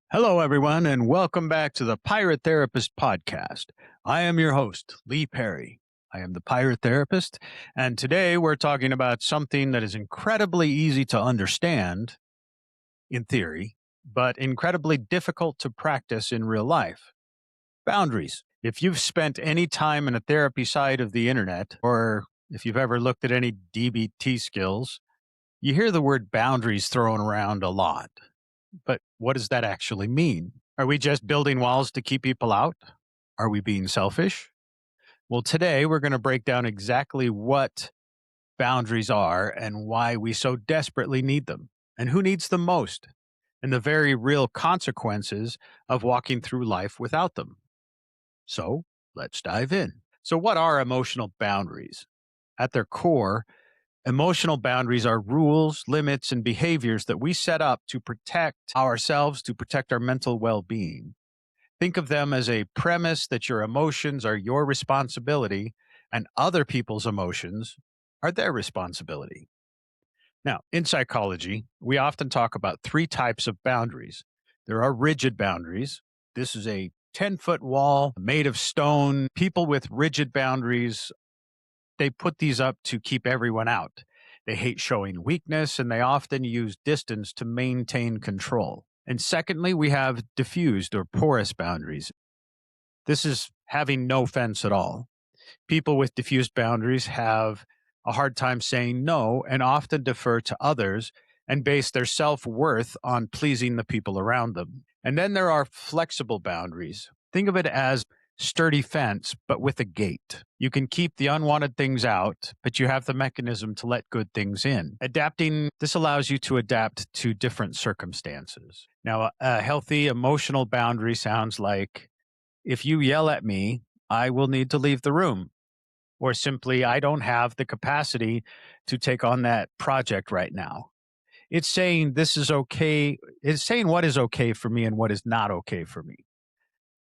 Hello, everyone, and welcome back to the Pirate Therapist podcast. I am your host, Lee Perry. I am the Pirate Therapist, and today we're talking about something that is incredibly easy to understand in theory, but incredibly difficult to practice in real life: boundaries. If you've spent any time in a therapy site of the internet, or if you've ever looked at any DBT skills, you hear the word boundaries thrown around a lot. But what does that actually mean? Are we just building walls to keep people out? Are we being selfish? Well, today we're going to break down exactly what boundaries are and why we so desperately need them, and who needs them most, and the very real consequences of walking through life without them. So let's dive in. So, what are emotional boundaries? At their core, emotional boundaries are rules, limits, and behaviors that we set up to protect ourselves, to protect our mental well being. Think of them as a premise that your emotions are your responsibility and other people's emotions are their responsibility. Now, in psychology, we often talk about three types of boundaries. There are rigid boundaries. This is a 10-foot wall made of stone. People with rigid boundaries, they put these up to keep everyone out. They hate showing weakness, and they often use distance to maintain control. And secondly, we have diffused or porous boundaries. This is having no fence at all. People with diffused boundaries have a hard time saying no and often defer to others and base their self worth on pleasing the people around them. And then there are flexible boundaries. Think of it as sturdy fence, but with a gate. You can keep the unwanted things out, but you have the mechanism to let good things in. Adapting, this allows you to adapt to different circumstances. Now, a healthy emotional boundary sounds like, if you yell at me, I will need to leave the room. Or simply, I don't have the capacity to take on that project right now. It's saying this is okay. It's saying what is okay for me and what is not okay for me.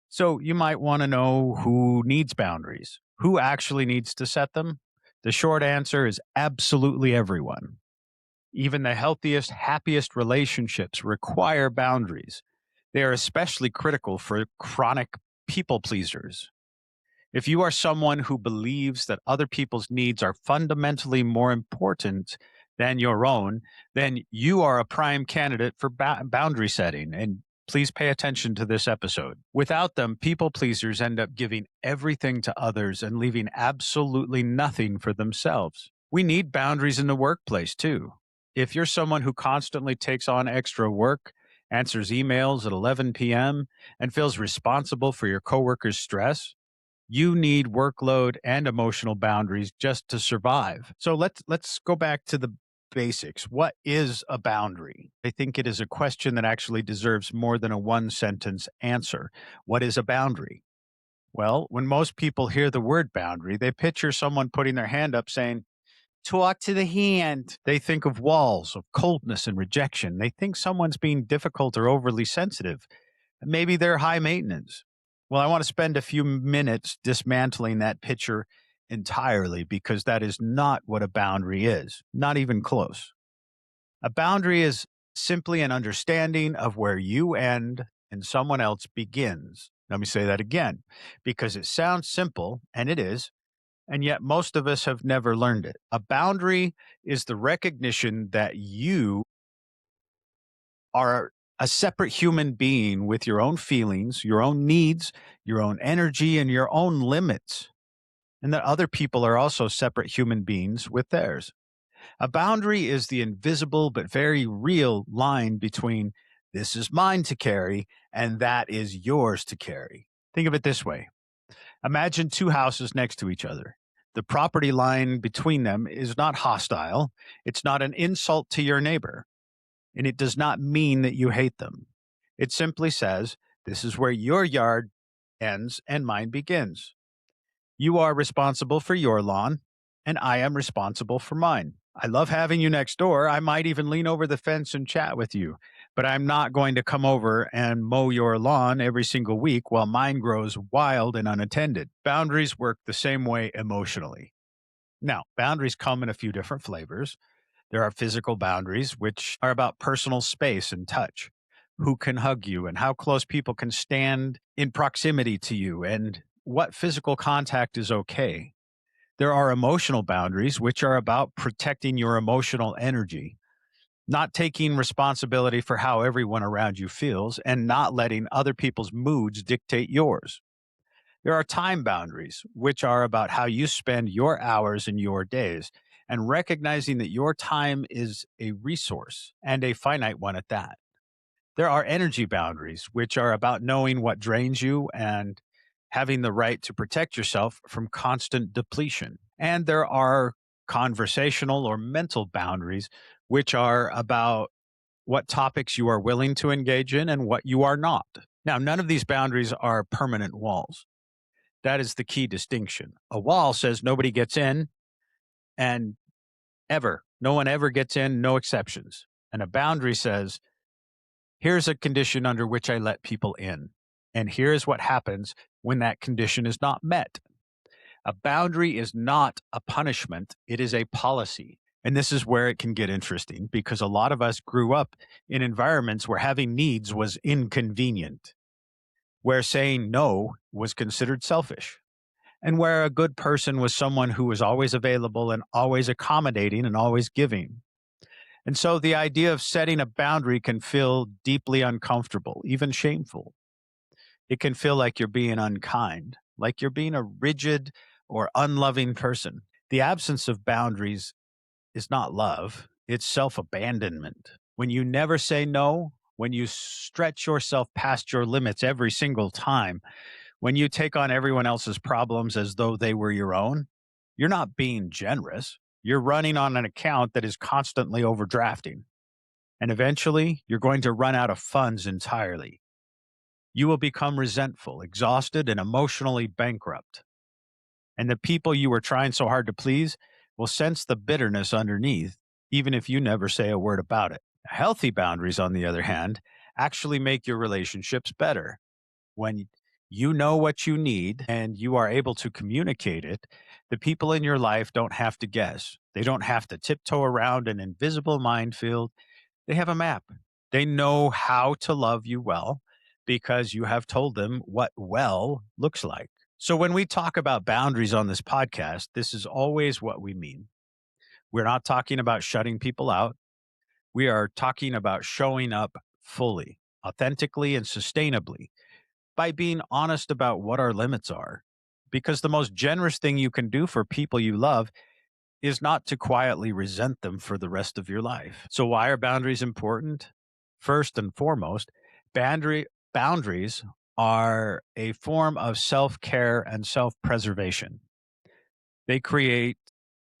So you might want to know who needs boundaries, who actually needs to set them. The short answer is absolutely everyone. Even the healthiest, happiest relationships require boundaries. They are especially critical for chronic people pleasers. If you are someone who believes that other people's needs are fundamentally more important than your own, then you are a prime candidate for boundary setting. And please pay attention to this episode. Without them, people pleasers end up giving everything to others and leaving absolutely nothing for themselves. We need boundaries in the workplace too. If you're someone who constantly takes on extra work, answers emails at 11 p.m., and feels responsible for your coworkers' stress, you need workload and emotional boundaries just to survive. So let's go back to the basics. What is a boundary? I think it is a question that actually deserves more than a one sentence answer. What is a boundary? Well, when most people hear the word boundary, they picture someone putting their hand up saying, "Talk to the hand." They think of walls, of coldness and rejection. They think someone's being difficult or overly sensitive. Maybe they're high maintenance. Well, I want to spend a few minutes dismantling that picture entirely, because that is not what a boundary is, not even close. A boundary is simply an understanding of where you end and someone else begins. Let me say that again, because it sounds simple, and it is, and yet most of us have never learned it. A boundary is the recognition that you are a separate human being with your own feelings, your own needs, your own energy, and your own limits, and that other people are also separate human beings with theirs. A boundary is the invisible but very real line between this is mine to carry and that is yours to carry. Think of it this way: imagine two houses next to each other. The property line between them is not hostile, it's not an insult to your neighbor, and it does not mean that you hate them. It simply says, this is where your yard ends and mine begins. You are responsible for your lawn, and I am responsible for mine. I love having you next door. I might even lean over the fence and chat with you, but I'm not going to come over and mow your lawn every single week while mine grows wild and unattended. Boundaries work the same way emotionally. Now, boundaries come in a few different flavors. There are physical boundaries, which are about personal space and touch. who can hug you and how close people can stand in proximity to you and what physical contact is okay. There are emotional boundaries, which are about protecting your emotional energy, not taking responsibility for how everyone around you feels, and not letting other people's moods dictate yours. There are time boundaries, which are about how you spend your hours and your days, and recognizing that your time is a resource and a finite one at that. There are energy boundaries, which are about knowing what drains you and having the right to protect yourself from constant depletion. And there are conversational or mental boundaries, which are about what topics you are willing to engage in and what you are not. Now, none of these boundaries are permanent walls. That is the key distinction. A wall says nobody gets in, and no one ever gets in, no exceptions. And a boundary says, here's a condition under which I let people in. And here's what happens when that condition is not met. A boundary is not a punishment, it is a policy. And this is where it can get interesting because a lot of us grew up in environments where having needs was inconvenient, where saying no was considered selfish, and where a good person was someone who was always available and always accommodating and always giving. And so the idea of setting a boundary can feel deeply uncomfortable, even shameful. It can feel like you're being unkind, like you're being a rigid or unloving person. The absence of boundaries is not love, it's self abandonment. When you never say no, when you stretch yourself past your limits every single time, when you take on everyone else's problems as though they were your own, you're not being generous. You're running on an account that is constantly overdrafting. And eventually, you're going to run out of funds entirely. You will become resentful, exhausted, and emotionally bankrupt. And the people you were trying so hard to please will sense the bitterness underneath, even if you never say a word about it. Healthy boundaries, on the other hand, actually make your relationships better. When you know what you need and you are able to communicate it, the people in your life don't have to guess. They don't have to tiptoe around an invisible minefield. They have a map. They know how to love you well because you have told them what well looks like. So when we talk about boundaries on this podcast, this is always what we mean. We're not talking about shutting people out. We are talking about showing up fully, authentically, and sustainably by being honest about what our limits are. Because the most generous thing you can do for people you love is not to quietly resent them for the rest of your life. So, why are boundaries important? First and foremost, boundaries are a form of self care and self preservation. They create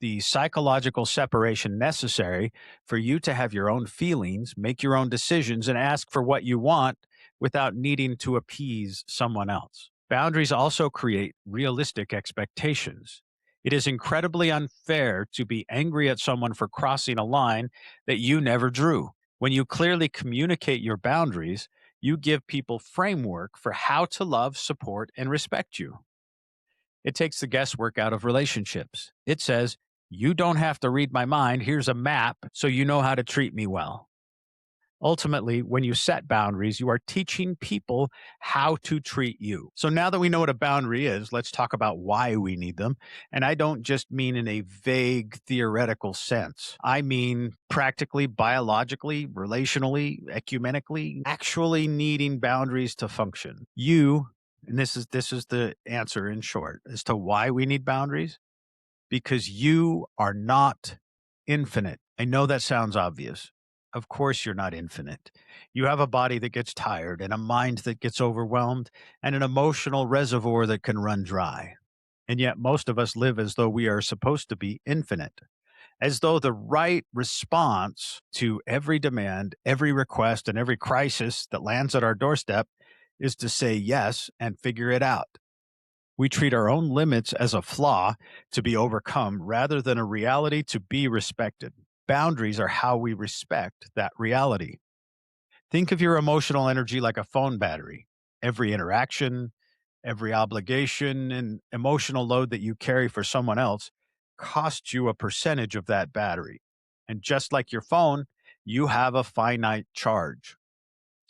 the psychological separation necessary for you to have your own feelings, make your own decisions, and ask for what you want without needing to appease someone else. Boundaries also create realistic expectations. It is incredibly unfair to be angry at someone for crossing a line that you never drew. When you clearly communicate your boundaries, you give people framework for how to love, support, and respect you. It takes the guesswork out of relationships. It says, you don't have to read my mind. Here's a map so you know how to treat me well. Ultimately, when you set boundaries, you are teaching people how to treat you. So now that we know what a boundary is, let's talk about why we need them. And I don't just mean in a vague theoretical sense. I mean practically, biologically, relationally, ecumenically, actually needing boundaries to function. And this is the answer in short as to why we need boundaries, because you are not infinite. I know that sounds obvious. Of course, you're not infinite. You have a body that gets tired, and a mind that gets overwhelmed, and an emotional reservoir that can run dry. And yet, most of us live as though we are supposed to be infinite, as though the right response to every demand, every request, and every crisis that lands at our doorstep is to say yes and figure it out. We treat our own limits as a flaw to be overcome rather than a reality to be respected. Boundaries are how we respect that reality. Think of your emotional energy like a phone battery. Every interaction, every obligation, and emotional load that you carry for someone else costs you a percentage of that battery. And just like your phone, you have a finite charge.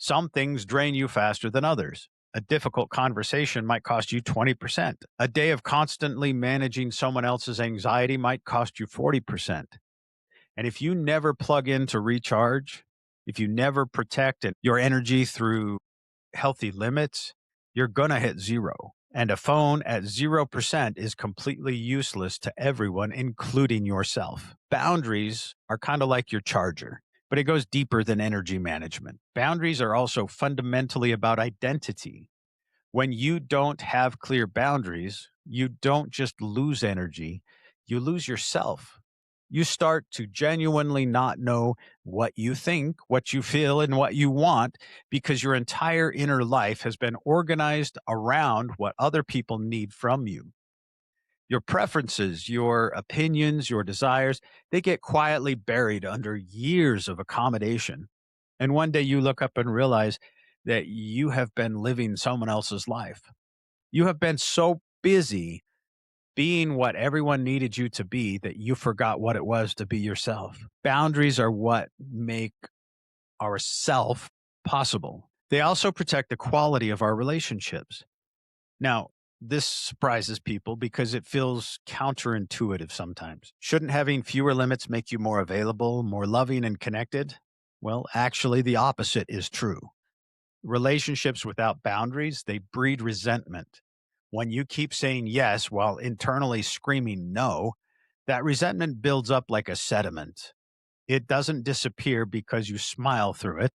Some things drain you faster than others. A difficult conversation might cost you 20%. A day of constantly managing someone else's anxiety might cost you 40%. And if you never plug in to recharge, if you never protect your energy through healthy limits, you're going to hit zero. And a phone at 0% is completely useless to everyone, including yourself. Boundaries are kind of like your charger, but it goes deeper than energy management. Boundaries are also fundamentally about identity. When you don't have clear boundaries, you don't just lose energy, you lose yourself. You start to genuinely not know what you think, what you feel, and what you want because your entire inner life has been organized around what other people need from you. Your preferences, your opinions, your desires, they get quietly buried under years of accommodation. And one day you look up and realize that you have been living someone else's life. You have been so busy being what everyone needed you to be that you forgot what it was to be yourself. Boundaries are what make our self possible. They also protect the quality of our relationships. Now, this surprises people because it feels counterintuitive sometimes. Shouldn't having fewer limits make you more available, more loving, and connected? Well, actually, the opposite is true. Relationships without boundaries, they breed resentment. When you keep saying yes while internally screaming no, that resentment builds up like a sediment. It doesn't disappear because you smile through it.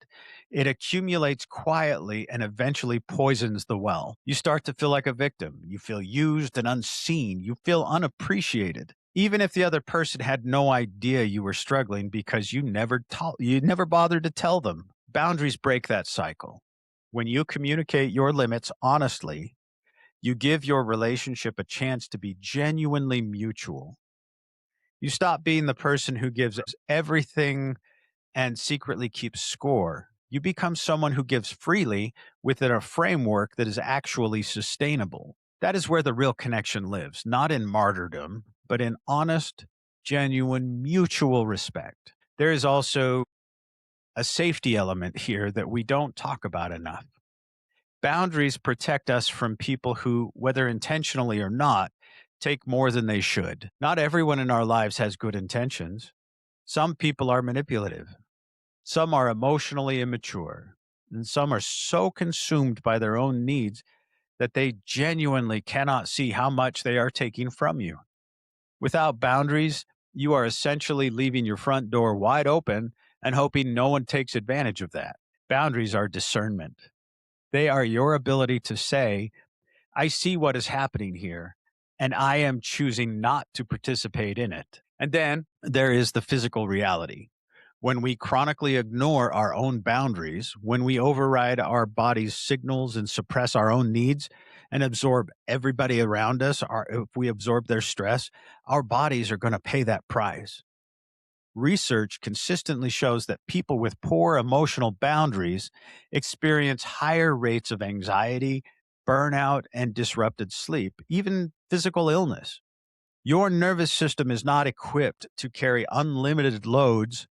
It accumulates quietly and eventually poisons the well. You start to feel like a victim. You feel used and unseen. You feel unappreciated. Even if the other person had no idea you were struggling because you never bothered to tell them. Boundaries break that cycle. When you communicate your limits honestly, you give your relationship a chance to be genuinely mutual. You stop being the person who gives everything and secretly keeps score. You become someone who gives freely within a framework that is actually sustainable. That is where the real connection lives, not in martyrdom, but in honest, genuine, mutual respect. There is also a safety element here that we don't talk about enough. Boundaries protect us from people who, whether intentionally or not, take more than they should. Not everyone in our lives has good intentions. Some people are manipulative. Some are emotionally immature. And some are so consumed by their own needs that they genuinely cannot see how much they are taking from you. Without boundaries, you are essentially leaving your front door wide open and hoping no one takes advantage of that. Boundaries are discernment. They are your ability to say, I see what is happening here, and I am choosing not to participate in it. And then there is the physical reality. When we chronically ignore our own boundaries, when we override our body's signals and suppress our own needs and absorb everybody around us, if we absorb their stress, our bodies are going to pay that price. Research consistently shows that people with poor emotional boundaries experience higher rates of anxiety, burnout, and disrupted sleep, even physical illness. Your nervous system is not equipped to carry unlimited loads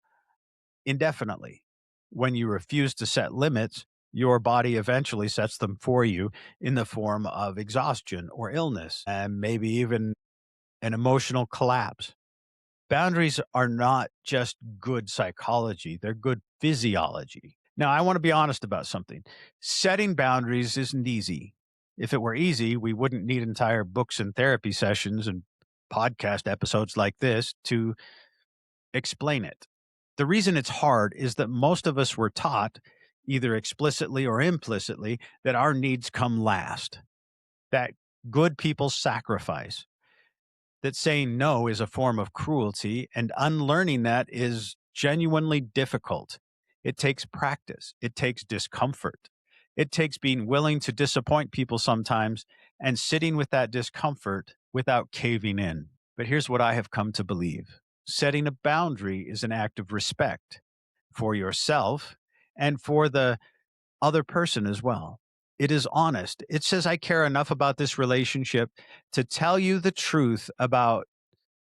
indefinitely. When you refuse to set limits, your body eventually sets them for you in the form of exhaustion or illness, and maybe even an emotional collapse. Boundaries are not just good psychology, they're good physiology. Now, I want to be honest about something. Setting boundaries isn't easy. If it were easy, we wouldn't need entire books and therapy sessions and podcast episodes like this to explain it. The reason it's hard is that most of us were taught, either explicitly or implicitly, that our needs come last, that good people sacrifice, that saying no is a form of cruelty, and unlearning that is genuinely difficult. It takes practice, it takes discomfort, it takes being willing to disappoint people sometimes and sitting with that discomfort without caving in. But here's what I have come to believe: setting a boundary is an act of respect for yourself and for the other person as well. It is honest. It says, I care enough about this relationship to tell you the truth about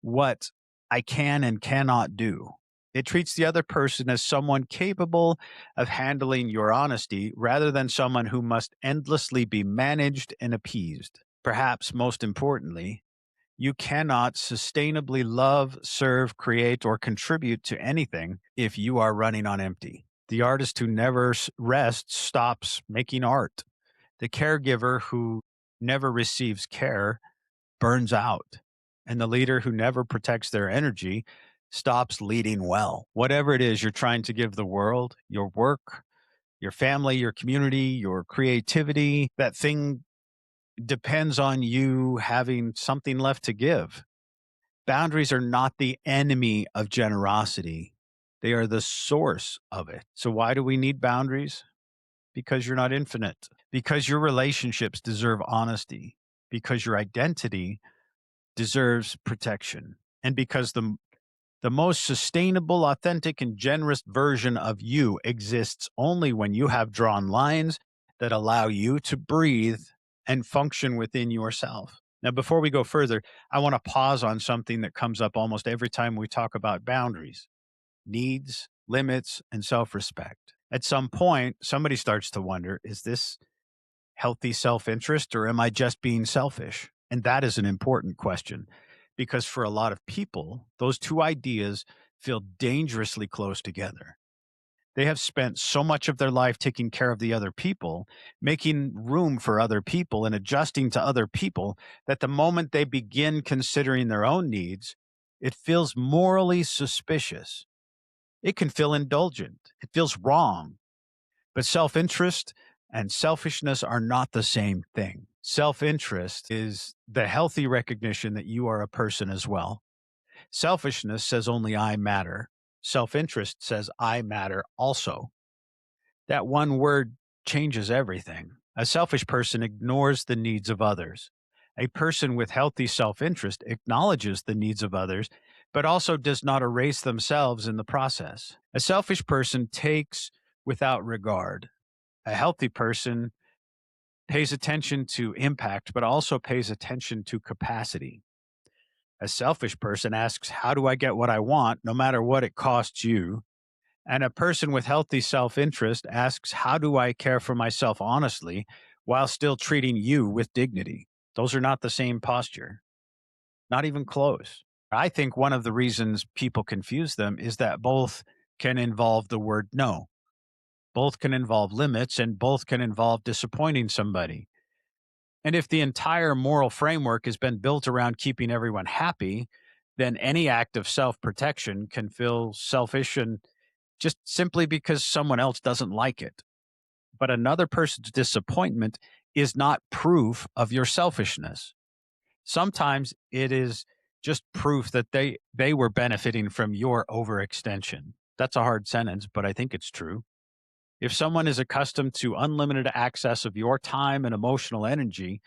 what I can and cannot do. It treats the other person as someone capable of handling your honesty rather than someone who must endlessly be managed and appeased. Perhaps most importantly, you cannot sustainably love, serve, create, or contribute to anything if you are running on empty. The artist who never rests stops making art. The caregiver who never receives care burns out. And the leader who never protects their energy stops leading well. Whatever it is you're trying to give the world, your work, your family, your community, your creativity, that thing depends on you having something left to give. Boundaries are not the enemy of generosity, they are the source of it. So, why do we need boundaries? Because you're not infinite, because your relationships deserve honesty, because your identity deserves protection, and because the most sustainable, authentic, and generous version of you exists only when you have drawn lines that allow you to breathe and function within yourself. Now, before we go further, I want to pause on something that comes up almost every time we talk about boundaries: needs, limits, and self respect. At some point, somebody starts to wonder, is this healthy self interest or am I just being selfish? And that is an important question because for a lot of people, those two ideas feel dangerously close together. They have spent so much of their life taking care of the other people, making room for other people, and adjusting to other people that the moment they begin considering their own needs, it feels morally suspicious. It can feel indulgent. It feels wrong. But self interest and selfishness are not the same thing. Self interest is the healthy recognition that you are a person as well. Selfishness says only I matter. Self interest says I matter also. That one word changes everything. A selfish person ignores the needs of others. A person with healthy self interest acknowledges the needs of others, but also does not erase themselves in the process. A selfish person takes without regard. A healthy person pays attention to impact, but also pays attention to capacity. A selfish person asks, how do I get what I want, no matter what it costs you? And a person with healthy self interest asks, how do I care for myself honestly while still treating you with dignity? Those are not the same posture, not even close. I think one of the reasons people confuse them is that both can involve the word no. Both can involve limits and both can involve disappointing somebody. And if the entire moral framework has been built around keeping everyone happy, then any act of self protection can feel selfish and just simply because someone else doesn't like it. But another person's disappointment is not proof of your selfishness. Sometimes it is just proof that they were benefiting from your overextension. That's a hard sentence, but I think it's true. If someone is accustomed to unlimited access of your time and emotional energy,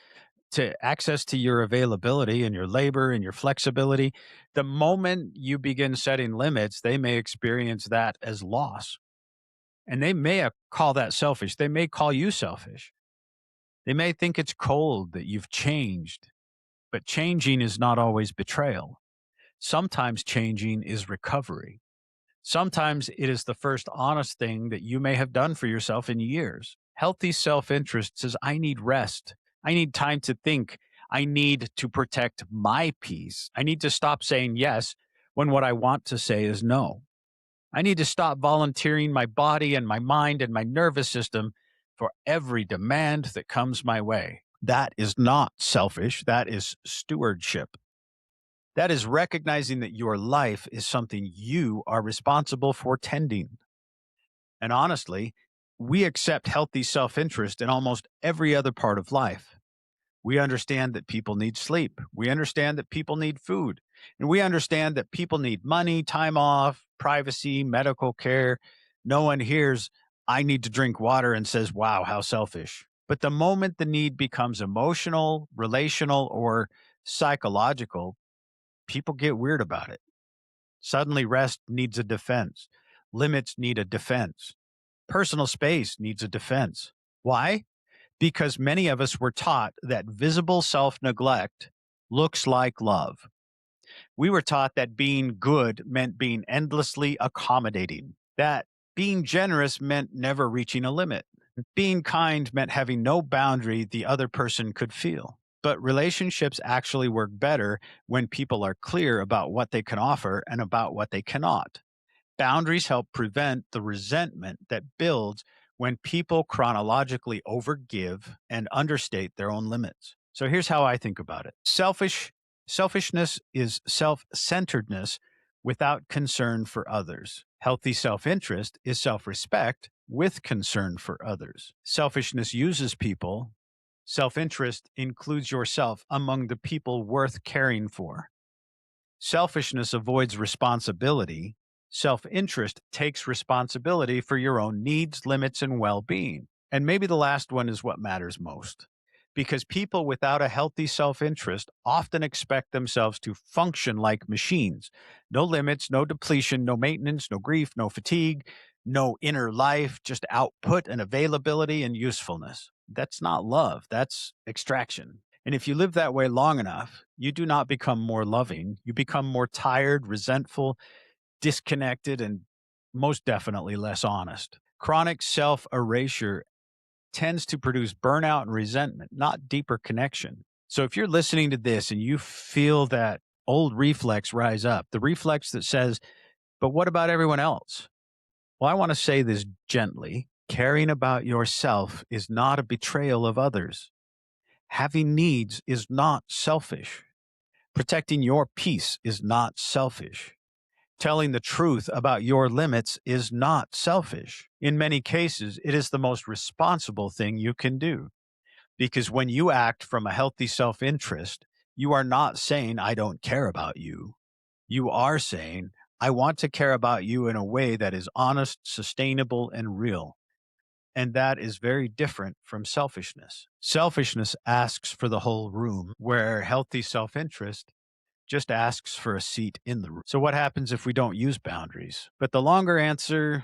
to access to your availability and your labor and your flexibility, the moment you begin setting limits, they may experience that as loss. And they may call that selfish. They may call you selfish. They may think it's cold that you've changed, but changing is not always betrayal. Sometimes changing is recovery. Sometimes it is the first honest thing that you may have done for yourself in years. Healthy self interest says, I need rest. I need time to think. I need to protect my peace. I need to stop saying yes when what I want to say is no. I need to stop volunteering my body and my mind and my nervous system for every demand that comes my way. That is not selfish. That is stewardship. That is recognizing that your life is something you are responsible for tending. And honestly, we accept healthy self interest in almost every other part of life. We understand that people need sleep. We understand that people need food. And we understand that people need money, time off, privacy, medical care. No one hears, I need to drink water and says, wow, how selfish. But the moment the need becomes emotional, relational, or psychological, people get weird about it. Suddenly, rest needs a defense. Limits need a defense. Personal space needs a defense. Why? Because many of us were taught that visible self neglect looks like love. We were taught that being good meant being endlessly accommodating, that being generous meant never reaching a limit. Being kind meant having no boundary the other person could feel. But relationships actually work better when people are clear about what they can offer and about what they cannot. Boundaries help prevent the resentment that builds when people chronologically overgive and understate their own limits. So here's how I think about it. Selfishness is self-centeredness without concern for others. Healthy self-interest is self-respect with concern for others. Selfishness uses people. Self-interest includes yourself among the people worth caring for. Selfishness avoids responsibility. Self interest takes responsibility for your own needs, limits, and well being. And maybe the last one is what matters most. Because people without a healthy self interest often expect themselves to function like machines. No limits, no depletion, no maintenance, no grief, no fatigue, no inner life, just output and availability and usefulness. That's not love, that's extraction. And if you live that way long enough, you do not become more loving. You become more tired, resentful, disconnected, and most definitely less honest. Chronic self erasure tends to produce burnout and resentment, not deeper connection. So if you're listening to this and you feel that old reflex rise up, the reflex that says, but what about everyone else? Well, I want to say this gently. Caring about yourself is not a betrayal of others. Having needs is not selfish. Protecting your peace is not selfish. Telling the truth about your limits is not selfish. In many cases, it is the most responsible thing you can do. Because when you act from a healthy self interest, you are not saying, I don't care about you. You are saying, I want to care about you in a way that is honest, sustainable, and real. And that is very different from selfishness. Selfishness asks for the whole room, where healthy self interest just asks for a seat in the room. So, what happens if we don't use boundaries? But the longer answer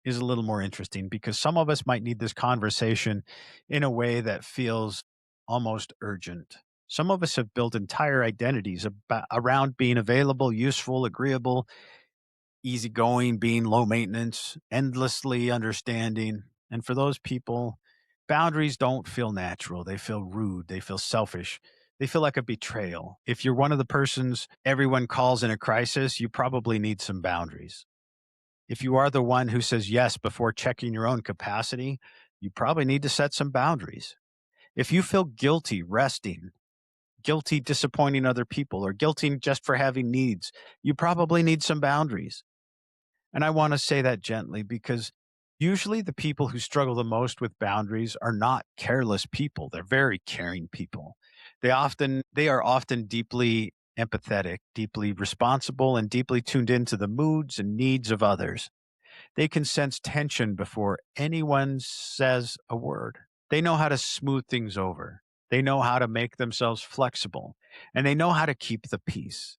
is a little more interesting because some of us might need this conversation in a way that feels almost urgent. Some of us have built entire identities around being available, useful, agreeable, easygoing, being low maintenance, endlessly understanding. And for those people, boundaries don't feel natural. They feel rude. They feel selfish. They feel like a betrayal. If you're one of the persons everyone calls in a crisis, you probably need some boundaries. If you are the one who says yes before checking your own capacity, you probably need to set some boundaries. If you feel guilty resting, guilty disappointing other people, or guilty just for having needs, you probably need some boundaries. And I want to say that gently because usually the people who struggle the most with boundaries are not careless people. They're very caring people. They are often deeply empathetic, deeply responsible, and deeply tuned into the moods and needs of others. They can sense tension before anyone says a word. They know how to smooth things over. They know how to make themselves flexible, and they know how to keep the peace.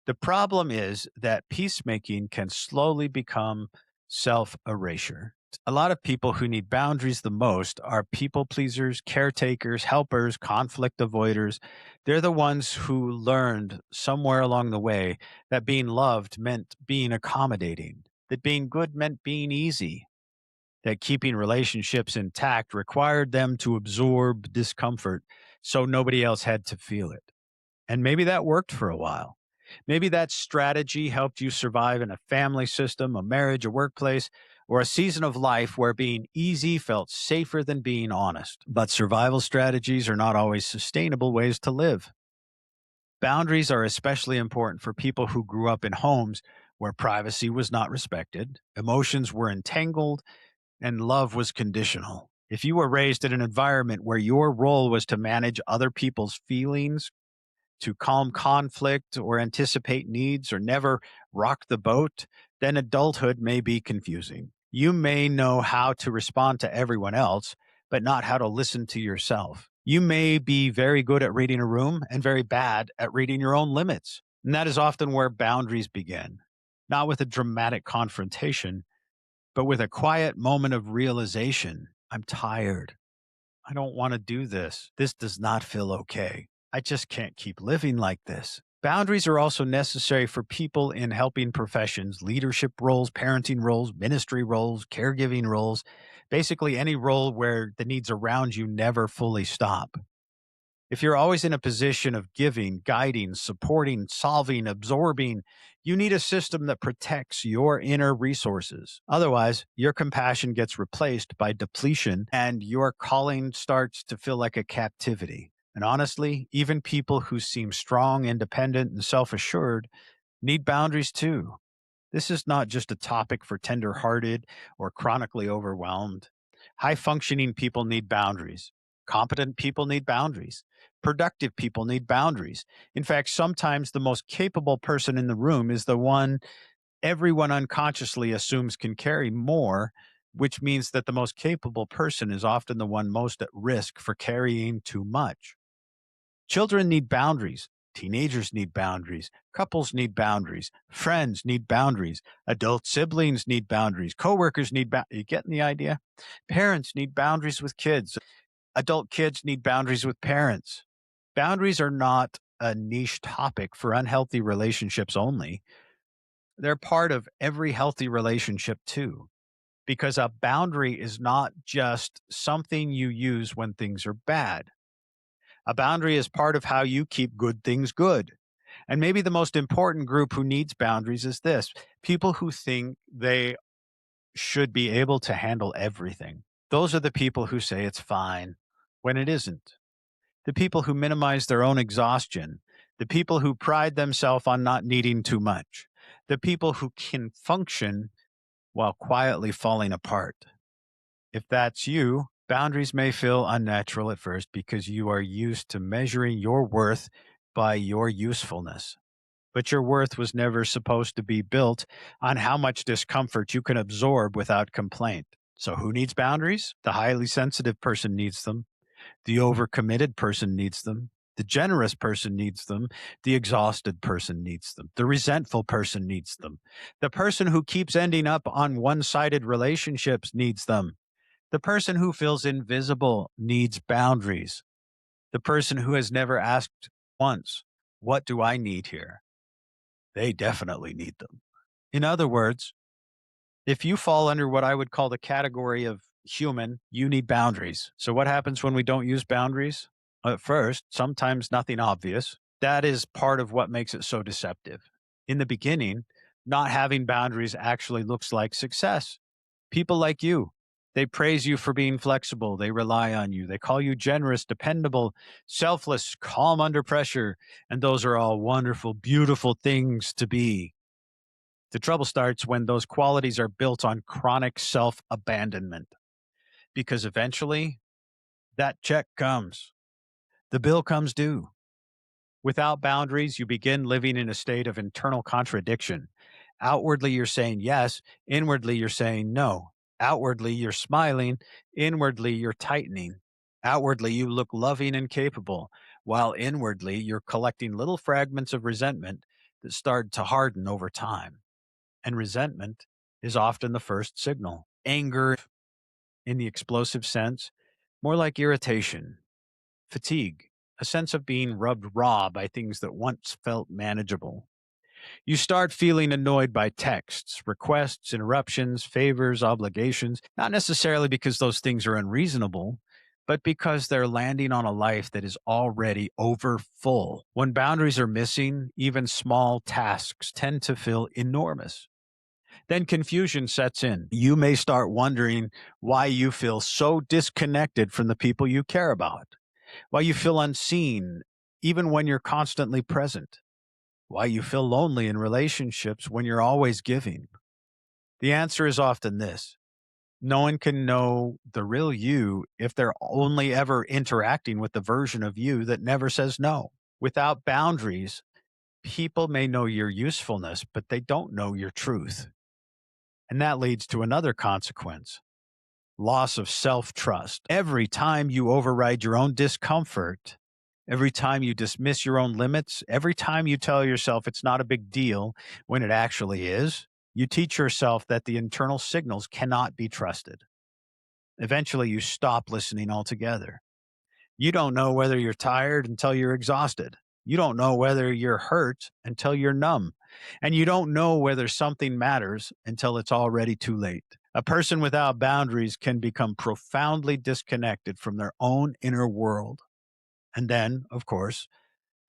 The problem is that peacemaking can slowly become self erasure. A lot of people who need boundaries the most are people pleasers, caretakers, helpers, conflict avoiders. They're the ones who learned somewhere along the way that being loved meant being accommodating, that being good meant being easy, that keeping relationships intact required them to absorb discomfort so nobody else had to feel it. And maybe that worked for a while. Maybe that strategy helped you survive in a family system, a marriage, a workplace, or a season of life where being easy felt safer than being honest. But survival strategies are not always sustainable ways to live. Boundaries are especially important for people who grew up in homes where privacy was not respected, emotions were entangled, and love was conditional. If you were raised in an environment where your role was to manage other people's feelings, to calm conflict or anticipate needs or never rock the boat, then adulthood may be confusing. You may know how to respond to everyone else, but not how to listen to yourself. You may be very good at reading a room and very bad at reading your own limits. And that is often where boundaries begin, not with a dramatic confrontation, but with a quiet moment of realization. I'm tired. I don't want to do this. This does not feel okay. I just can't keep living like this. Boundaries are also necessary for people in helping professions, leadership roles, parenting roles, ministry roles, caregiving roles, basically any role where the needs around you never fully stop. If you're always in a position of giving, guiding, supporting, solving, absorbing, you need a system that protects your inner resources. Otherwise, your compassion gets replaced by depletion and your calling starts to feel like a captivity. And honestly, even people who seem strong, independent, and self assured need boundaries too. This is not just a topic for tender-hearted or chronically overwhelmed. High-functioning people need boundaries. Competent people need boundaries. Productive people need boundaries. In fact, sometimes the most capable person in the room is the one everyone unconsciously assumes can carry more, which means that the most capable person is often the one most at risk for carrying too much. Children need boundaries. Teenagers need boundaries. Couples need boundaries. Friends need boundaries. Adult siblings need boundaries. Coworkers need boundaries. You getting the idea? Parents need boundaries with kids. Adult kids need boundaries with parents. Boundaries are not a niche topic for unhealthy relationships only. They're part of every healthy relationship too, because a boundary is not just something you use when things are bad. A boundary is part of how you keep good things good. And maybe the most important group who needs boundaries is this: people who think they should be able to handle everything. Those are the people who say it's fine when it isn't. The people who minimize their own exhaustion. The people who pride themselves on not needing too much. The people who can function while quietly falling apart. If that's you, boundaries may feel unnatural at first because you are used to measuring your worth by your usefulness. But your worth was never supposed to be built on how much discomfort you can absorb without complaint. So, who needs boundaries? The highly sensitive person needs them. The overcommitted person needs them. The generous person needs them. The exhausted person needs them. The resentful person needs them. The person who keeps ending up on one sided relationships needs them. The person who feels invisible needs boundaries. The person who has never asked once, "What do I need here?" They definitely need them. In other words, if you fall under what I would call the category of human, you need boundaries. So, what happens when we don't use boundaries? At first, sometimes nothing obvious. That is part of what makes it so deceptive. In the beginning, not having boundaries actually looks like success. People like you, they praise you for being flexible. They rely on you. They call you generous, dependable, selfless, calm under pressure. And those are all wonderful, beautiful things to be. The trouble starts when those qualities are built on chronic self abandonment, because eventually that check comes, the bill comes due. Without boundaries, you begin living in a state of internal contradiction. Outwardly, you're saying yes. Inwardly, you're saying no. Outwardly, you're smiling. Inwardly, you're tightening. Outwardly, you look loving and capable, while inwardly, you're collecting little fragments of resentment that start to harden over time. And resentment is often the first signal. Anger, in the explosive sense, more like irritation, fatigue, a sense of being rubbed raw by things that once felt manageable. You start feeling annoyed by texts, requests, interruptions, favors, obligations, not necessarily because those things are unreasonable, but because they're landing on a life that is already over full. When boundaries are missing, even small tasks tend to feel enormous. Then confusion sets in. You may start wondering why you feel so disconnected from the people you care about, why you feel unseen even when you're constantly present, why you feel lonely in relationships when you're always giving. The answer is often this: no one can know the real you if they're only ever interacting with the version of you that never says no. Without boundaries, people may know your usefulness, but they don't know your truth. And that leads to another consequence: loss of self trust. Every time you override your own discomfort, every time you dismiss your own limits, every time you tell yourself it's not a big deal when it actually is, you teach yourself that the internal signals cannot be trusted. Eventually, you stop listening altogether. You don't know whether you're tired until you're exhausted. You don't know whether you're hurt until you're numb. And you don't know whether something matters until it's already too late. A person without boundaries can become profoundly disconnected from their own inner world. And then, of course,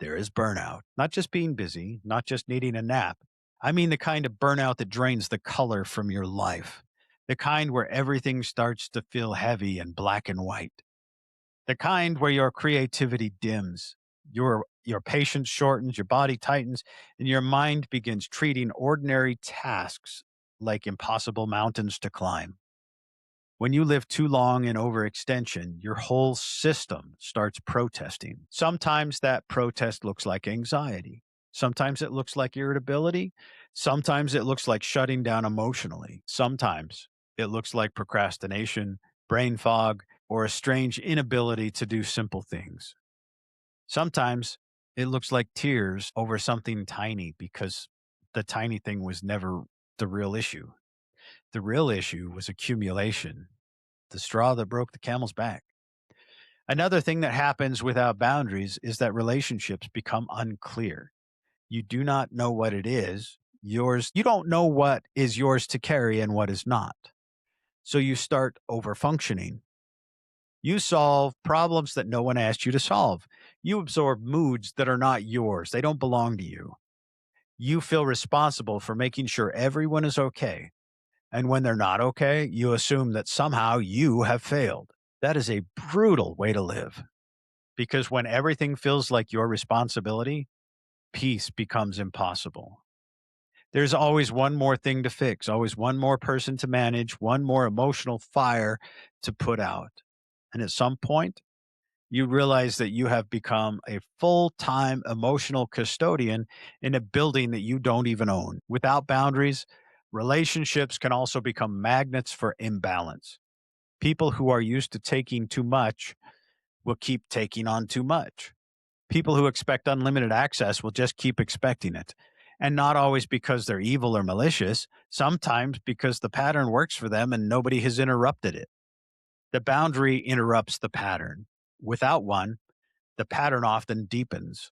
there is burnout. Not just being busy, not just needing a nap. I mean the kind of burnout that drains the color from your life, the kind where everything starts to feel heavy and black and white, the kind where your creativity dims, your patience shortens, your body tightens, and your mind begins treating ordinary tasks like impossible mountains to climb. When you live too long in overextension, your whole system starts protesting. Sometimes that protest looks like anxiety. Sometimes it looks like irritability. Sometimes it looks like shutting down emotionally. Sometimes it looks like procrastination, brain fog, or a strange inability to do simple things. Sometimes it looks like tears over something tiny because the tiny thing was never the real issue. The real issue was accumulation, the straw that broke the camel's back. Another thing that happens without boundaries is that relationships become unclear. You do not know what it is yours. You don't know what is yours to carry and what is not. So you start over functioning. You solve problems that no one asked you to solve. You absorb moods that are not yours. They don't belong to you. You feel responsible for making sure everyone is okay. And when they're not okay, you assume that somehow you have failed. That is a brutal way to live because when everything feels like your responsibility, peace becomes impossible. There's always one more thing to fix, always one more person to manage, one more emotional fire to put out. And at some point, you realize that you have become a full time emotional custodian in a building that you don't even own. Without boundaries, relationships can also become magnets for imbalance. People who are used to taking too much will keep taking on too much. People who expect unlimited access will just keep expecting it. And not always because they're evil or malicious, sometimes because the pattern works for them and nobody has interrupted it. The boundary interrupts the pattern. Without one, the pattern often deepens.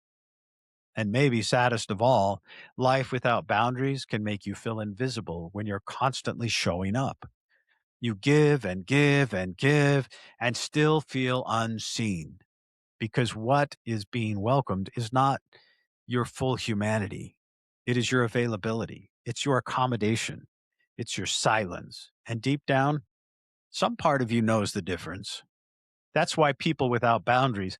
And maybe saddest of all, life without boundaries can make you feel invisible when you're constantly showing up. You give and give and give and still feel unseen because what is being welcomed is not your full humanity. It is your availability. It's your accommodation. It's your silence. And deep down, some part of you knows the difference. That's why people without boundaries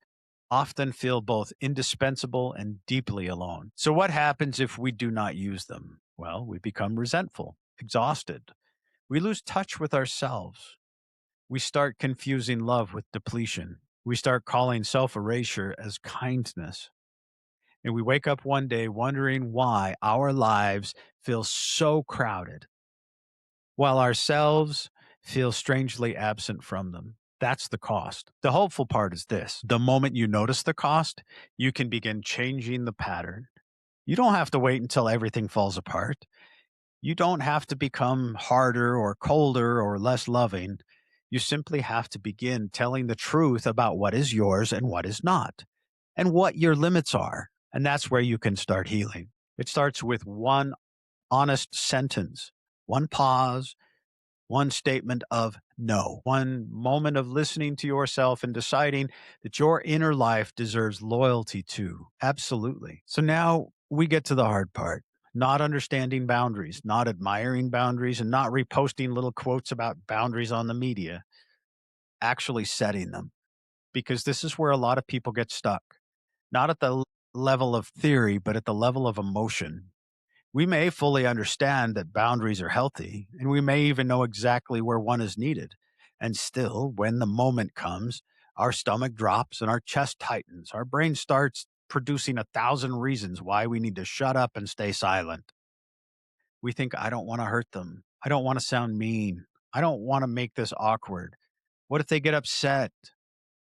often feel both indispensable and deeply alone. So, what happens if we do not use them? Well, we become resentful, exhausted. We lose touch with ourselves. We start confusing love with depletion. We start calling self erasure as kindness. And we wake up one day wondering why our lives feel so crowded while ourselves feel strangely absent from them. That's the cost. The hopeful part is this: the moment you notice the cost, you can begin changing the pattern. You don't have to wait until everything falls apart. You don't have to become harder or colder or less loving. You simply have to begin telling the truth about what is yours and what is not, and what your limits are. And that's where you can start healing. It starts with one honest sentence, one pause, one statement of no, one moment of listening to yourself and deciding that your inner life deserves loyalty too. Absolutely. So now we get to the hard part: not understanding boundaries, not admiring boundaries, and not reposting little quotes about boundaries on the media, actually setting them. Because this is where a lot of people get stuck, not at the level of theory, but at the level of emotion. We may fully understand that boundaries are healthy, and we may even know exactly where one is needed. And still, when the moment comes, our stomach drops and our chest tightens. Our brain starts producing 1,000 reasons why we need to shut up and stay silent. We think, I don't want to hurt them. I don't want to sound mean. I don't want to make this awkward. What if they get upset?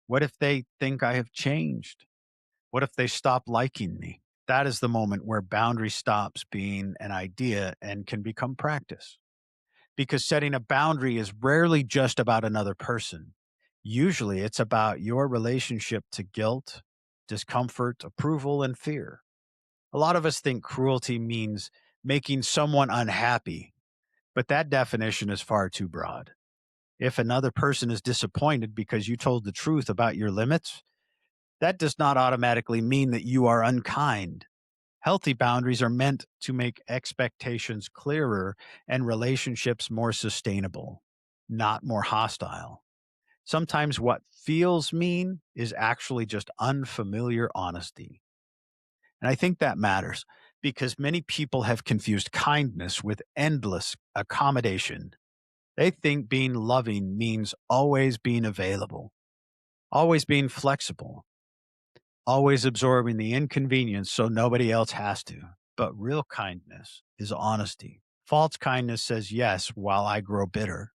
What if they think I have changed? What if they stop liking me? That is the moment where boundary stops being an idea and can become practice. Because setting a boundary is rarely just about another person. Usually it's about your relationship to guilt, discomfort, approval, and fear. A lot of us think cruelty means making someone unhappy, but that definition is far too broad. If another person is disappointed because you told the truth about your limits, that does not automatically mean that you are unkind. Healthy boundaries are meant to make expectations clearer and relationships more sustainable, not more hostile. Sometimes what feels mean is actually just unfamiliar honesty. And I think that matters because many people have confused kindness with endless accommodation. They think being loving means always being available, always being flexible, always absorbing the inconvenience so nobody else has to. But real kindness is honesty. False kindness says yes while I grow bitter.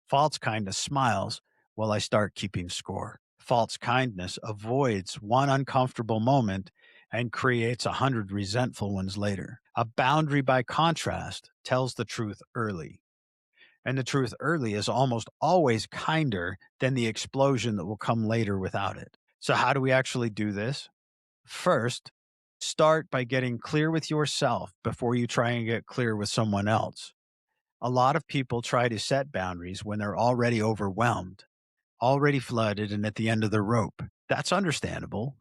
False kindness smiles while I start keeping score. False kindness avoids one uncomfortable moment and creates 100 resentful ones later. A boundary, by contrast, tells the truth early. And the truth early is almost always kinder than the explosion that will come later without it. So, how do we actually do this? First, start by getting clear with yourself before you try and get clear with someone else. A lot of people try to set boundaries when they're already overwhelmed, already flooded, and at the end of the rope. That's understandable,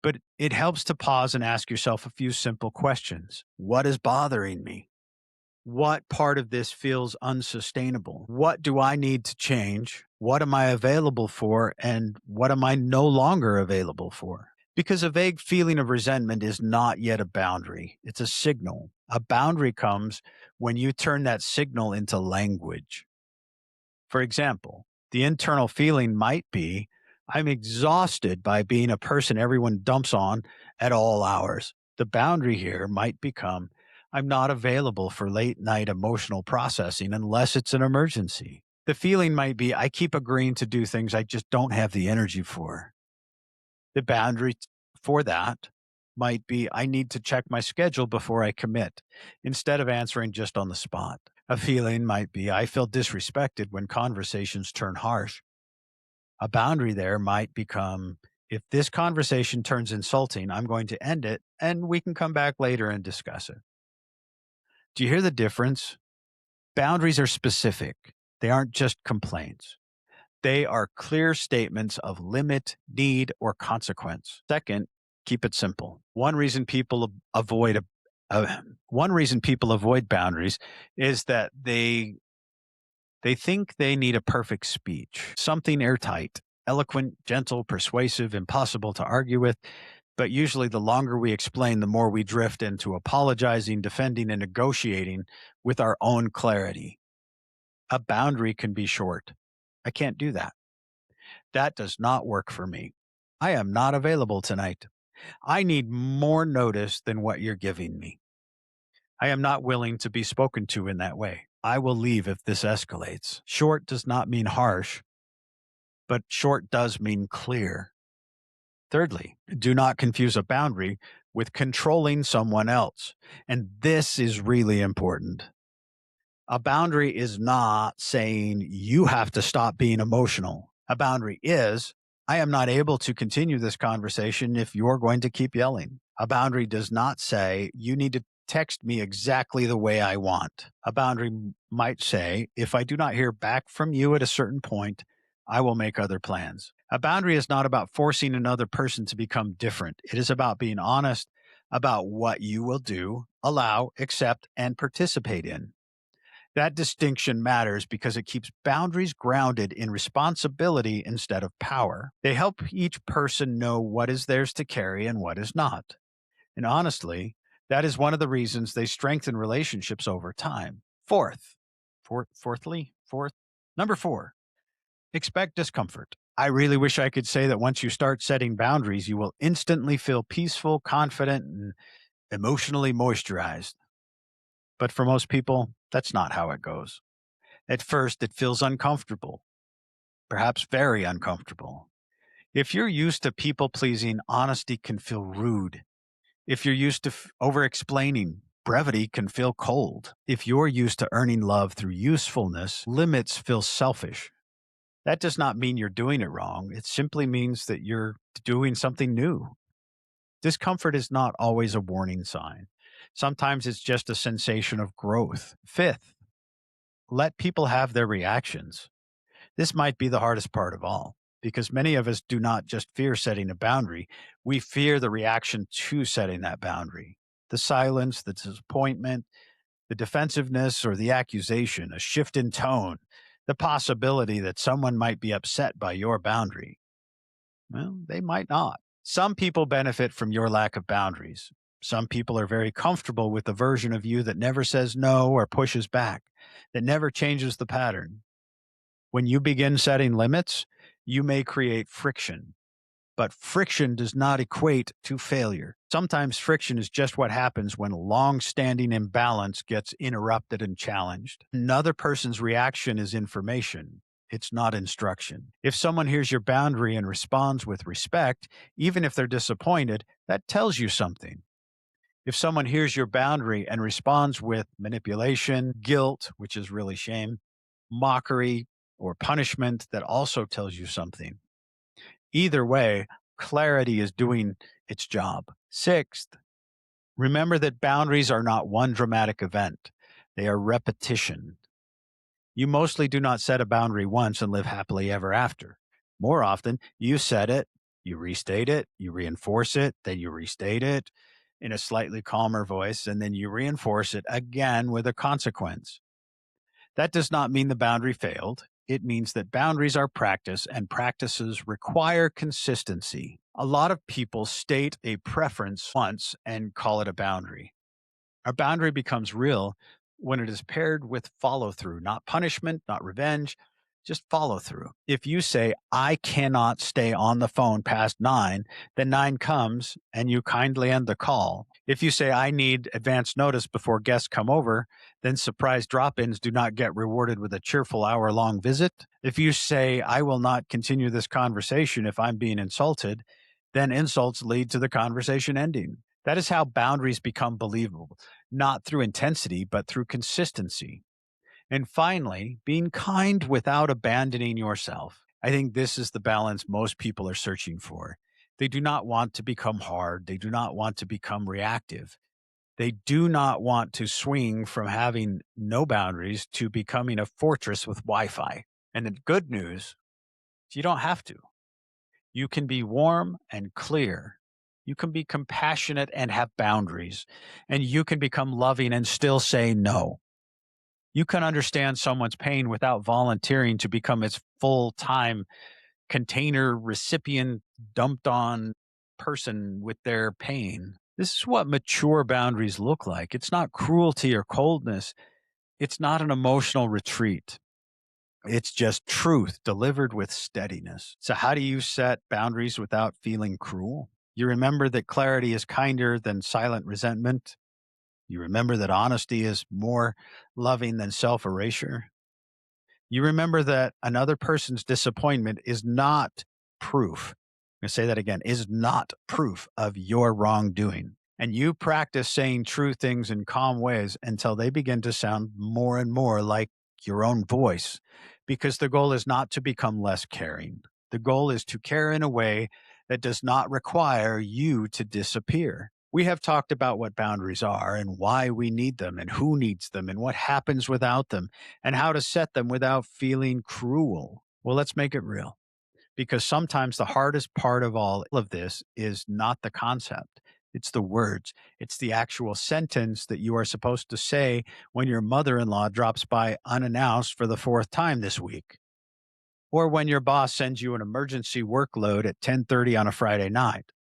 but it helps to pause and ask yourself a few simple questions. What is bothering me? What part of this feels unsustainable? What do I need to change? What am I available for? And what am I no longer available for? Because a vague feeling of resentment is not yet a boundary, it's a signal. A boundary comes when you turn that signal into language. For example, the internal feeling might be, I'm exhausted by being a person everyone dumps on at all hours. The boundary here might become, I'm not available for late night emotional processing unless it's an emergency. The feeling might be, I keep agreeing to do things I just don't have the energy for. The boundary for that might be, I need to check my schedule before I commit, instead of answering just on the spot. A feeling might be, I feel disrespected when conversations turn harsh. A boundary there might become, if this conversation turns insulting, I'm going to end it and we can come back later and discuss it. Do you hear the difference? Boundaries are specific, they aren't just complaints. They are clear statements of limit, need, or consequence. Second, keep it simple. One reason people avoid boundaries is that they think they need a perfect speech, something airtight, eloquent, gentle, persuasive, impossible to argue with. But usually, the longer we explain, the more we drift into apologizing, defending, and negotiating with our own clarity. A boundary can be short. I can't do that. That does not work for me. I am not available tonight. I need more notice than what you're giving me. I am not willing to be spoken to in that way. I will leave if this escalates. Short does not mean harsh, but short does mean clear. Thirdly, do not confuse a boundary with controlling someone else. And this is really important. A boundary is not saying you have to stop being emotional. A boundary is, I am not able to continue this conversation if you're going to keep yelling. A boundary does not say you need to text me exactly the way I want. A boundary might say, if I do not hear back from you at a certain point, I will make other plans. A boundary is not about forcing another person to become different. It is about being honest about what you will do, allow, accept, and participate in. That distinction matters because it keeps boundaries grounded in responsibility instead of power. They help each person know what is theirs to carry and what is not. And honestly, that is one of the reasons they strengthen relationships over time. Fourth, number four, expect discomfort. I really wish I could say that once you start setting boundaries, you will instantly feel peaceful, confident, and emotionally moisturized. But for most people, that's not how it goes. At first, it feels uncomfortable, perhaps very uncomfortable. If you're used to people pleasing, honesty can feel rude. If you're used to over explaining, brevity can feel cold. If you're used to earning love through usefulness, limits feel selfish. That does not mean you're doing it wrong. It simply means that you're doing something new. Discomfort is not always a warning sign. Sometimes it's just a sensation of growth. Fifth, let people have their reactions. This might be the hardest part of all because many of us do not just fear setting a boundary, we fear the reaction to setting that boundary. The silence, the disappointment, the defensiveness, or the accusation, a shift in tone, the possibility that someone might be upset by your boundary. Well, they might not. Some people benefit from your lack of boundaries. Some people are very comfortable with the version of you that never says no or pushes back, that never changes the pattern. When you begin setting limits, you may create friction, but friction does not equate to failure. Sometimes friction is just what happens when long standing imbalance gets interrupted and challenged. Another person's reaction is information. It's not instruction. If someone hears your boundary and responds with respect, even if they're disappointed, that tells you something. If someone hears your boundary and responds with manipulation, guilt, which is really shame, mockery, or punishment, that also tells you something. Either way, clarity is doing its job. Sixth, remember that boundaries are not one dramatic event, they are repetition. You mostly do not set a boundary once and live happily ever after. More often, you set it, you restate it, you reinforce it, then you restate it in a slightly calmer voice, and then you reinforce it again with a consequence. That does not mean the boundary failed. It means that boundaries are practice and practices require consistency. A lot of people state a preference once and call it a boundary. A boundary becomes real when it is paired with follow through, not punishment, not revenge, just follow through. If you say, I cannot stay on the phone past 9, then 9 comes and you kindly end the call. If you say, I need advance notice before guests come over, then surprise drop ins do not get rewarded with a cheerful hour-long visit. If you say, I will not continue this conversation if I'm being insulted, then insults lead to the conversation ending. That is how boundaries become believable, not through intensity, but through consistency. And finally, being kind without abandoning yourself. I think this is the balance most people are searching for. They do not want to become hard. They do not want to become reactive. They do not want to swing from having no boundaries to becoming a fortress with Wi Fi. And the good news is you don't have to. You can be warm and clear. You can be compassionate and have boundaries. And you can become loving and still say no. You can understand someone's pain without volunteering to become its full time container recipient, dumped on person with their pain. This is what mature boundaries look like. It's not cruelty or coldness, it's not an emotional retreat. It's just truth delivered with steadiness. So, how do you set boundaries without feeling cruel? You remember that clarity is kinder than silent resentment. You remember that honesty is more loving than self erasure. You remember that another person's disappointment is not proof. I'm going to say that again, is not proof of your wrongdoing. And you practice saying true things in calm ways until they begin to sound more and more like your own voice. Because the goal is not to become less caring. The goal is to care in a way that does not require you to disappear. We have talked about what boundaries are and why we need them and who needs them and what happens without them and how to set them without feeling cruel. Well, let's make it real because sometimes the hardest part of all of this is not the concept. It's the words. It's the actual sentence that you are supposed to say when your mother in law drops by unannounced for the fourth time this week, or when your boss sends you an emergency workload at 10:30 on a Friday night,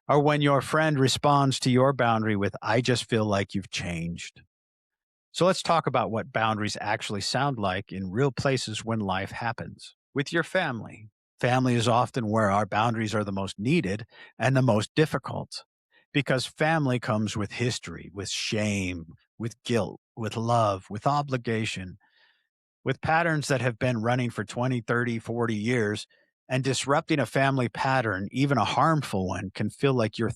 or when your friend responds to your boundary with, I just feel like you've changed. So let's talk about what boundaries actually sound like in real places when life happens. With your family. Family is often where our boundaries are the most needed and the most difficult because family comes with history, with shame, with guilt, with love, with obligation, with patterns that have been running for 20, 30, 40 years. And disrupting a family pattern, even a harmful one, can feel like you're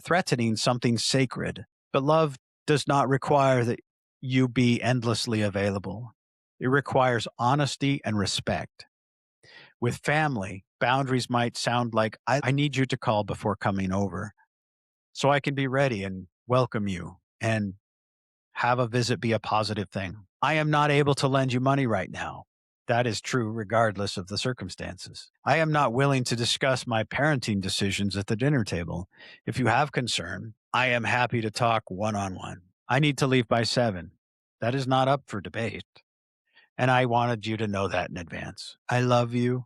threatening something sacred. But love does not require that you be endlessly available. It requires honesty and respect. With family, boundaries might sound like, I need you to call before coming over so I can be ready and welcome you and have a visit be a positive thing. I am not able to lend you money right now. That is true regardless of the circumstances. I am not willing to discuss my parenting decisions at the dinner table. If you have concern, I am happy to talk one on one. I need to leave by 7. That is not up for debate. And I wanted you to know that in advance. I love you,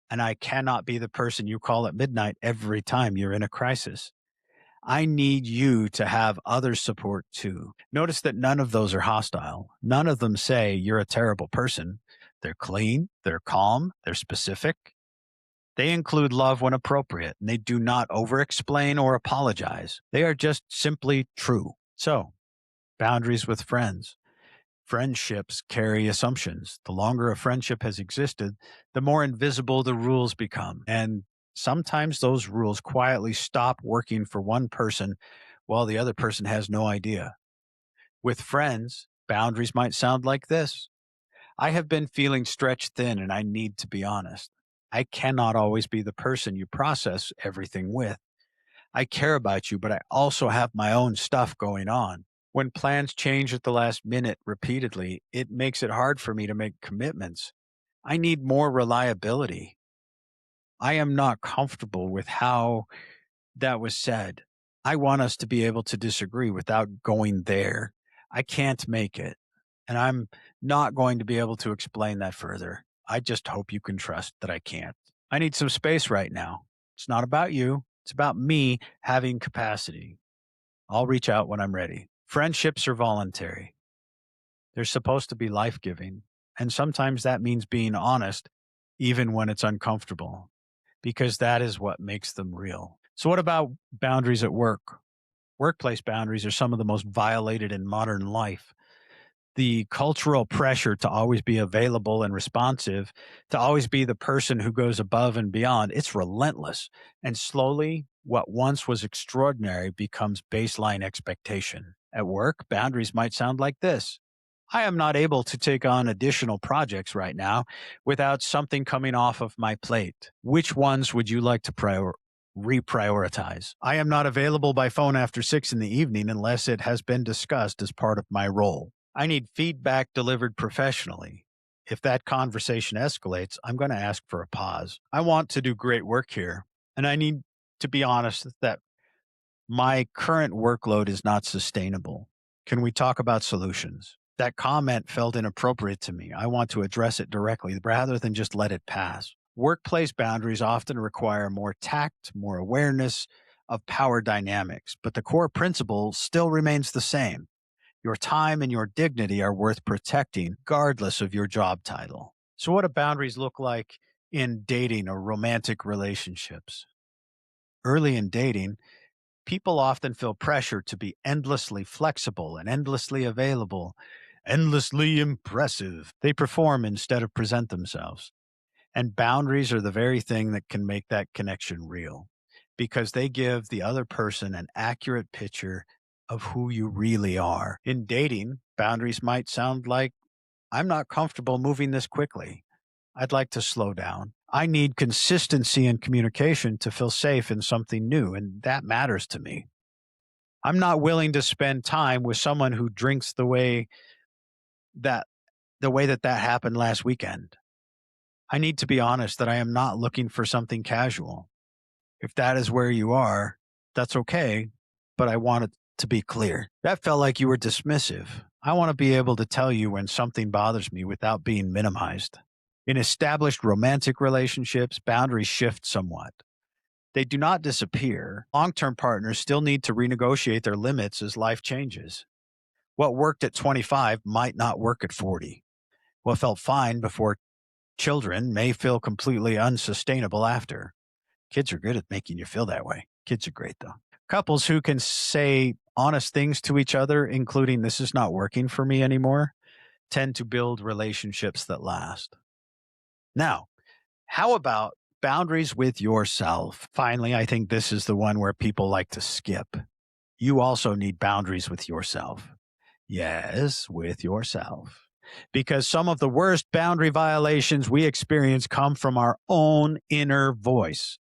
and I cannot be the person you call at midnight every time you're in a crisis. I need you to have other support too. Notice that none of those are hostile. None of them say you're a terrible person. They're clean, they're calm, they're specific. They include love when appropriate, and they do not over explain or apologize. They are just simply true. So, boundaries with friends. Friendships carry assumptions. The longer a friendship has existed, the more invisible the rules become. And sometimes those rules quietly stop working for one person while the other person has no idea. With friends, boundaries might sound like this: I have been feeling stretched thin and I need to be honest. I cannot always be the person you process everything with. I care about you, but I also have my own stuff going on. When plans change at the last minute repeatedly, it makes it hard for me to make commitments. I need more reliability. I am not comfortable with how that was said. I want us to be able to disagree without going there. I can't make it. And I'm not going to be able to explain that further. I just hope you can trust that I can't. I need some space right now. It's not about you, it's about me having capacity. I'll reach out when I'm ready. Friendships are voluntary, they're supposed to be life giving. And sometimes that means being honest, even when it's uncomfortable, because that is what makes them real. So, what about boundaries at work? Workplace boundaries are some of the most violated in modern life. The cultural pressure to always be available and responsive, to always be the person who goes above and beyond, it's relentless. And slowly, what once was extraordinary becomes baseline expectation. At work, boundaries might sound like this: I am not able to take on additional projects right now without something coming off of my plate. Which ones would you like to reprioritize? I am not available by phone after 6 in the evening unless it has been discussed as part of my role. I need feedback delivered professionally. If that conversation escalates, I'm going to ask for a pause. I want to do great work here, and I need to be honest that my current workload is not sustainable. Can we talk about solutions? That comment felt inappropriate to me. I want to address it directly rather than just let it pass. Workplace boundaries often require more tact, more awareness of power dynamics, but the core principle still remains the same. Your time and your dignity are worth protecting, regardless of your job title. So, what do boundaries look like in dating or romantic relationships? Early in dating, people often feel pressure to be endlessly flexible and endlessly available, endlessly impressive. They perform instead of present themselves. And boundaries are the very thing that can make that connection real because they give the other person an accurate picture of who you really are. In dating, boundaries might sound like, I'm not comfortable moving this quickly. I'd like to slow down. I need consistency in communication to feel safe in something new, and that matters to me. I'm not willing to spend time with someone who drinks that the way that happened last weekend. I need to be honest that I am not looking for something casual. If that is where you are, that's okay, but I want it to be clear. That felt like you were dismissive. I want to be able to tell you when something bothers me without being minimized. In established romantic relationships, boundaries shift somewhat. They do not disappear. Long term partners still need to renegotiate their limits as life changes. What worked at 25 might not work at 40. What felt fine before children may feel completely unsustainable after. Kids are good at making you feel that way. Kids are great, though. Couples who can say honest things to each other, including, this is not working for me anymore, tend to build relationships that last. Now, how about boundaries with yourself? Finally, I think this is the one where people like to skip. You also need boundaries with yourself. Yes, with yourself. because some of the worst boundary violations we experience come from our own inner voice.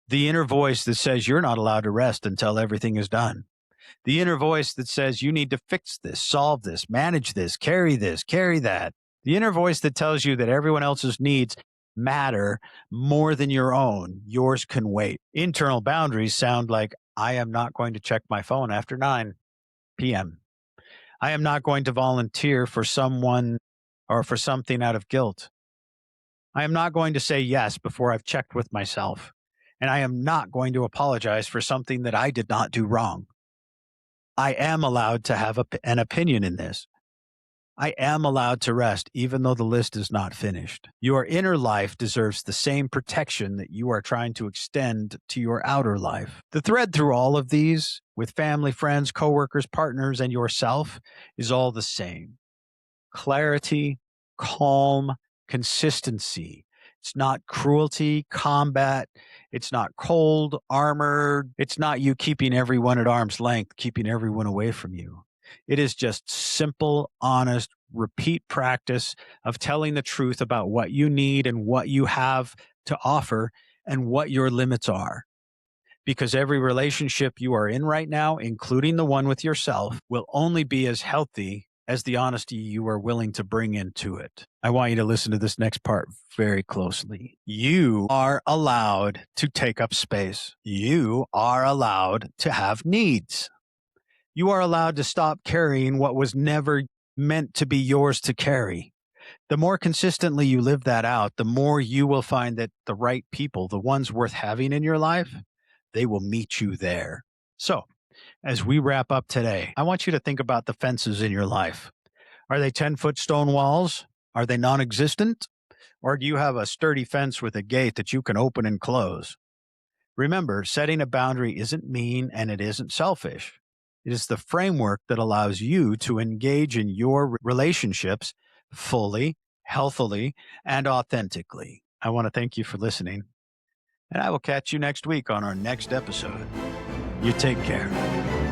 The inner voice that says you're not allowed to rest until everything is done. The inner voice that says you need to fix this, solve this, manage this, carry that. The inner voice that tells you that everyone else's needs matter more than your own. Yours can wait. Internal boundaries sound like, I am not going to check my phone after 9 p.m. I am not going to volunteer for someone or for something out of guilt. I am not going to say yes before I've checked with myself. And I am not going to apologize for something that I did not do wrong. I am allowed to have an opinion in this. I am allowed to rest, even though the list is not finished. Your inner life deserves the same protection that you are trying to extend to your outer life. The thread through all of these, with family, friends, coworkers, partners, and yourself, is all the same. Clarity, calm, consistency. It's not cruelty, combat. It's not cold, armored. It's not you keeping everyone at arm's length, keeping everyone away from you. It is just simple, honest, repeat practice of telling the truth about what you need and what you have to offer and what your limits are. Because every relationship you are in right now, including the one with yourself, will only be as healthy as the honesty you are willing to bring into it. I want you to listen to this next part very closely. You are allowed to take up space. You are allowed to have needs. You are allowed to stop carrying what was never meant to be yours to carry. The more consistently you live that out, the more you will find that the right people, the ones worth having in your life, they will meet you there. So, as we wrap up today, I want you to think about the fences in your life. Are they 10-foot stone walls? Are they non-existent? Or do you have a sturdy fence with a gate that you can open and close? Remember, setting a boundary isn't mean and it isn't selfish. It is the framework that allows you to engage in your relationships fully, healthily, and authentically. I want to thank you for listening, and I will catch you next week on our next episode. You take care.